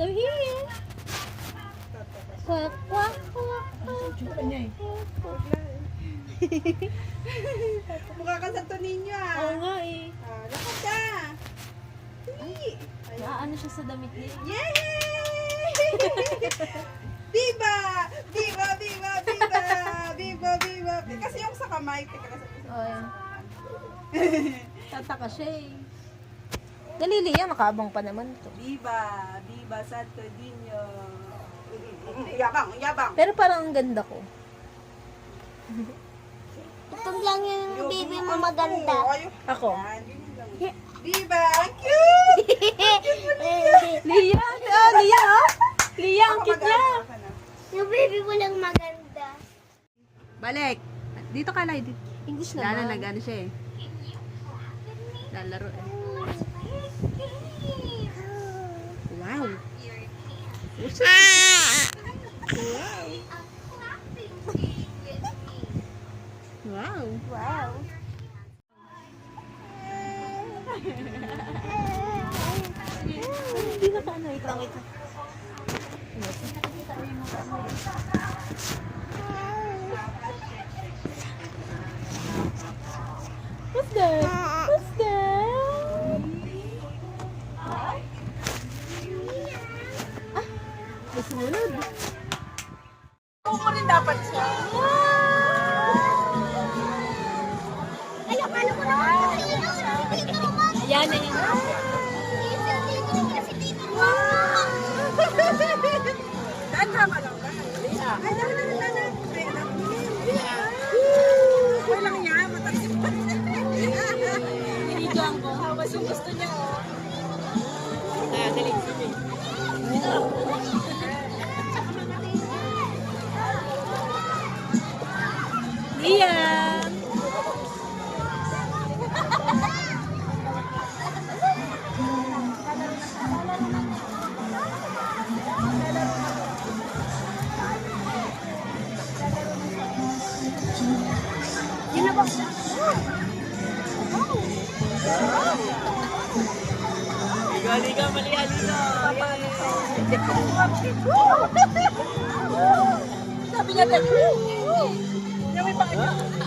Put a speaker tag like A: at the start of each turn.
A: Come here. Quack, quack, quack.
B: Tsura niya eh.
C: Mukha ka sa Toninyo ah.
A: Oo nga eh.
C: Lakad ka. Ay.
A: Naano siya sa damit niya.
C: Yay! Viva! Viva! Viva! Viva! Viva! Viva! Kasi yung sa kamay. Teka lang sa
A: Oh, yan. Tataka siya eh. Dali, Lia, makaabang pa naman to.
C: Viva! Viva Santo Niño! Yabang! Yabang!
A: Pero parang ang ganda ko.
D: Itong lang yung baby mo maganda.
A: Ako.
C: Viva! Ang cute!
A: Lia! Ah, Lia! Lia, ang cute niya!
D: Yung baby mo lang maganda.
B: Balik. Dito ka, Lai.
A: English
B: Lala,
A: naman.
B: nag-ano siya eh. Lalaro eh. Wow. Wow.
D: Wow.
A: Hindi na ka ano. Wait lang, wait lang. What's that? What's that? Ah, may sumunod.
C: Oo mo rin dapat siya.
D: Alam ko na.
A: Ayan na yun.
C: Daan tama lang ba? Ay, daan. Ay, anak mo. Walang yan. Mataksin pa.
A: Binidyoan ko. Mas yung gusto niya. Dali. Liam!
D: Yun na ba?
B: Liga, mali-aliga.
C: Sabi niya, yung may pangit.